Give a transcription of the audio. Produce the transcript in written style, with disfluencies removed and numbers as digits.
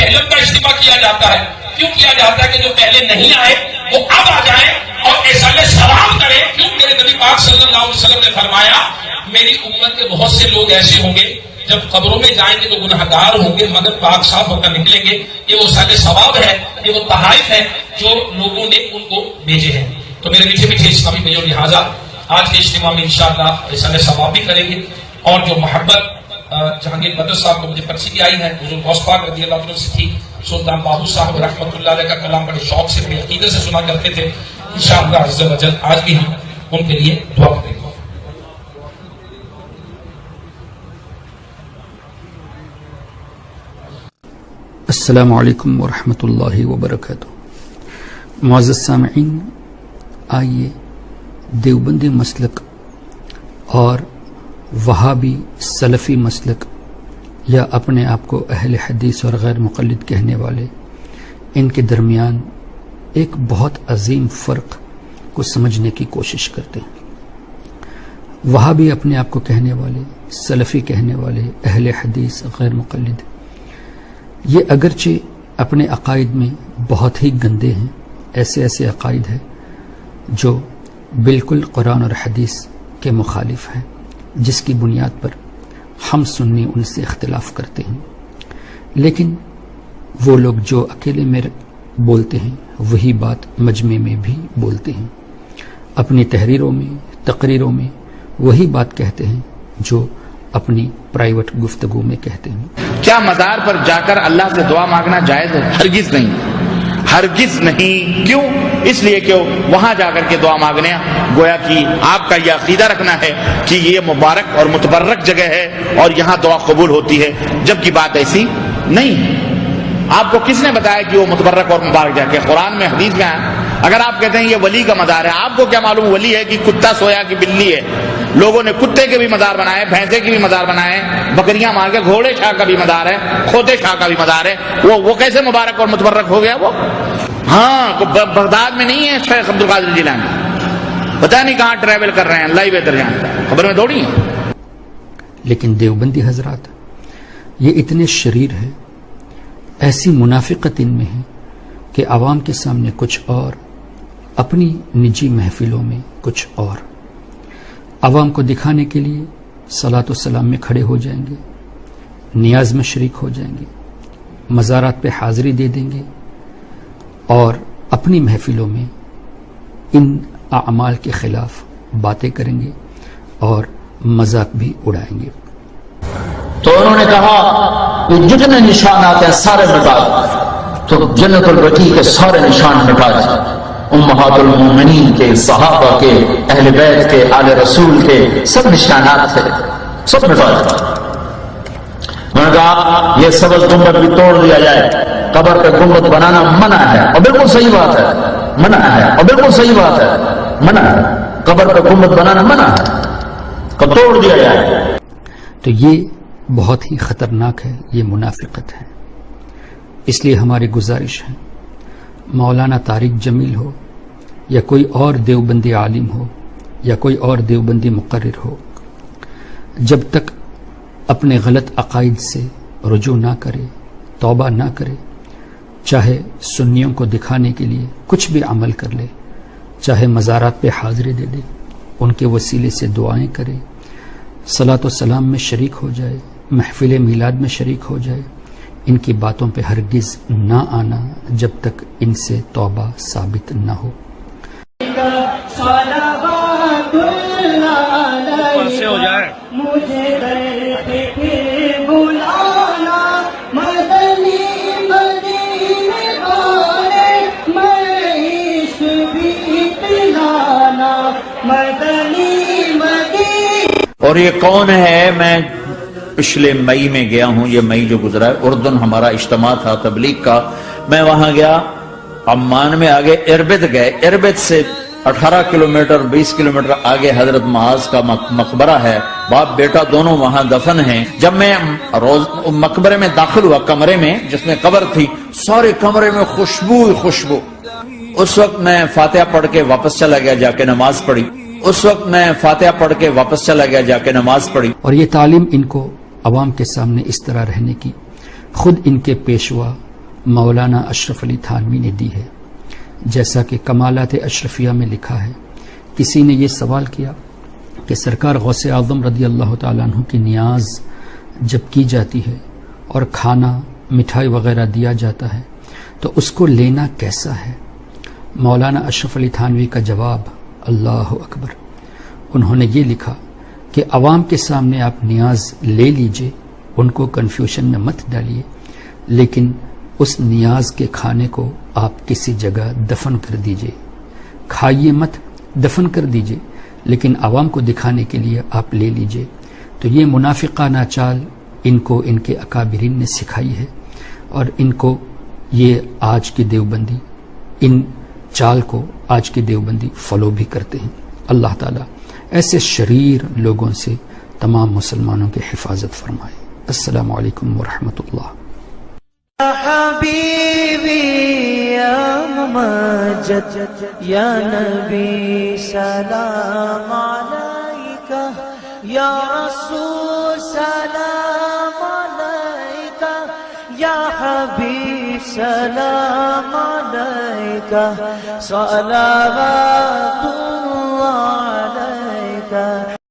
اہلیت کا اجتماع کیا جاتا ہے. کیوں کیا جاتا ہے کہ جو پہلے نہیں آئے وہ اب آ جائیں اور احسان ثواب کریں. کیوں؟ میرے نبی پاک صلی اللہ علیہ وسلم نے فرمایا میری امت کے بہت سے لوگ ایسے ہوں گے جب قبروں میں جائیں گے تو گناہگار ہوں گے مگر پاک صاف ہو کر نکلیں گے. یہ وہ احسان ثواب ہے, یہ وہ تحائف ہے جو لوگوں نے ان کو بھیجے ہیں. تو میرے میٹھے میٹھے اسلامی بھائیوں لہٰذا آج کے اجتماع میں انشاءاللہ احسان ثواب بھی کریں گے. اور جو محبت جہانگیر بدر صاحب کو مجھے پرچی کی آئی ہے حضور غوث پاک رضی اللہ عنہ سے تھی. سلطان باہو صاحب رحمۃ اللہ علیہ کا کلام بڑے شوق سے بڑے عقیدے سے سنا کرتے تھے. انشاءاللہ عز و جل آج بھی ہم ان کے لیے دعا کریں گے. السلام علیکم ورحمۃ اللہ وبرکاتہ. معزز سامعین، آئیے دیوبندی مسلک اور وہابی سلفی مسلک یا اپنے آپ کو اہل حدیث اور غیر مقلد کہنے والے ان کے درمیان ایک بہت عظیم فرق کو سمجھنے کی کوشش کرتے ہیں. وہابی اپنے آپ کو کہنے والے، سلفی کہنے والے، اہل حدیث غیر مقلد، یہ اگرچہ اپنے عقائد میں بہت ہی گندے ہیں. ایسے عقائد ہیں جو بالکل قرآن اور حدیث کے مخالف ہیں، جس کی بنیاد پر ہم سنی ان سے اختلاف کرتے ہیں. لیکن وہ لوگ جو اکیلے میں بولتے ہیں وہی بات مجمع میں بھی بولتے ہیں. اپنی تحریروں میں، تقریروں میں وہی بات کہتے ہیں جو اپنی پرائیویٹ گفتگو میں کہتے ہیں. کیا مزار پر جا کر اللہ سے دعا مانگنا جائز ہے؟ ہرگز نہیں، ہرگز نہیں. کیوں؟ اس لیے کہ وہاں جا کر کے دعا مانگنے گویا کہ آپ کا یہ عقیدہ رکھنا ہے کہ یہ مبارک اور متبرک جگہ ہے اور یہاں دعا قبول ہوتی ہے، جبکہ بات ایسی نہیں ہے. آپ کو کس نے بتایا کہ وہ متبرک اور مبارک جگہ ہے؟ قرآن میں، حدیث میں آیا. اگر آپ کہتے ہیں یہ ولی کا مزار ہے، آپ کو کیا معلوم ولی ہے کہ کتا سویا کہ بلی ہے؟ لوگوں نے کتے کے بھی مزار بنائے، بھینسے کے بھی مزار بنائے، بکریاں مار کے، گھوڑے شاہ کا بھی مزار ہے، کھوتے شاہ کا بھی مزار ہے. وہ کیسے مبارک اور متبرک ہو گیا وہ؟ ہاں، بغداد میں نہیں ہے شیخ عبد القادر جیلانی، پتہ نہیں کہاں ٹریول کر رہے ہیں، اللہ ہی بہتر جانتا ہے، خبر میں دوڑی ہیں. لیکن دیوبندی حضرات یہ اتنے شریر ہیں، ایسی منافقت ان میں ہے کہ عوام کے سامنے کچھ اور، اپنی نجی محفلوں میں کچھ اور. عوام کو دکھانے کے لیے صلاۃ و سلام میں کھڑے ہو جائیں گے، نیاز میں شریک ہو جائیں گے، مزارات پہ حاضری دے دیں گے اور اپنی محفلوں میں ان اعمال کے خلاف باتیں کریں گے اور مذاق بھی اڑائیں گے. تو انہوں نے کہا کہ جتنے نشانات ہیں سارے مٹا، تو جنت البقیع کے سارے نشان مٹا دیں. امہات المومنین کے، صحابہ کے، اہل بیت کے، آل رسول کے سب نشانات تھے، سب مٹا دیں. انہوں نے کہا یہ سبز گنبد بھی توڑ دیا جائے، قبر پہ گنبد بنانا منع ہے، اور بالکل صحیح بات ہے، منع ہے، اور بالکل صحیح بات ہے، منع ہے، قبر پہ گنبد بنانا منع ہے، کہ توڑ دیا جائے. تو یہ بہت ہی خطرناک ہے، یہ منافقت ہے. اس لیے ہماری گزارش ہے، مولانا طارق جمیل ہو یا کوئی اور دیوبندی عالم ہو یا کوئی اور دیوبندی مقرر ہو، جب تک اپنے غلط عقائد سے رجوع نہ کرے، توبہ نہ کرے، چاہے سنیوں کو دکھانے کے لیے کچھ بھی عمل کر لے، چاہے مزارات پہ حاضری دے دے، ان کے وسیلے سے دعائیں کرے، صلاۃ و سلام میں شریک ہو جائے، محفل میلاد میں شریک ہو جائے، ان کی باتوں پہ ہرگز نہ آنا جب تک ان سے توبہ ثابت نہ ہو. ہو جائے اور یہ کون ہے؟ میں پچھلے مئی میں گیا ہوں، یہ مئی جو گزرا ہے، اردن ہمارا اجتماع تھا تبلیغ کا. میں وہاں گیا، عمان میں آگے اربد گئے، اربد سے 18 کلومیٹر 20 کلومیٹر آگے حضرت معاذ کا مقبرہ ہے، باپ بیٹا دونوں وہاں دفن ہیں. جب میں مقبرے میں داخل ہوا، کمرے میں جس میں قبر تھی، سارے کمرے میں خوشبو خوشبو. اس وقت میں فاتحہ پڑھ کے واپس چلا گیا، جا کے نماز پڑھی. اور یہ تعلیم ان کو عوام کے سامنے اس طرح رہنے کی خود ان کے پیشوا مولانا اشرف علی تھانوی نے دی ہے۔ جیسا کہ کمالات اشرفیہ میں لکھا ہے، کسی نے یہ سوال کیا کہ سرکار غوث اعظم رضی اللہ تعالیٰ عنہ کی نیاز جب کی جاتی ہے اور کھانا مٹھائی وغیرہ دیا جاتا ہے تو اس کو لینا کیسا ہے؟ مولانا اشرف علی تھانوی کا جواب اللہ اکبر، انہوں نے یہ لکھا کہ عوام کے سامنے آپ نیاز لے لیجئے، ان کو کنفیوژن میں مت ڈالیے، لیکن اس نیاز کے کھانے کو آپ کسی جگہ دفن کر دیجئے، کھائیے مت، دفن کر دیجئے، لیکن عوام کو دکھانے کے لیے آپ لے لیجئے۔ تو یہ منافقانہ چال ان کو ان کے اکابرین نے سکھائی ہے، اور ان کو یہ آج کے دیوبندی ان چال کو آج کے دیوبندی فالو بھی کرتے ہیں۔ اللہ تعالیٰ ایسے شریر لوگوں سے تمام مسلمانوں کی حفاظت فرمائے۔ السلام علیکم ورحمۃ اللہ۔ یا حبیبی یا ممجد یا نبی سلام علیکہ، یا رسول سلام علیکہ، یا حبیب سلام علیکہ، صلوات اللہ علیکہ۔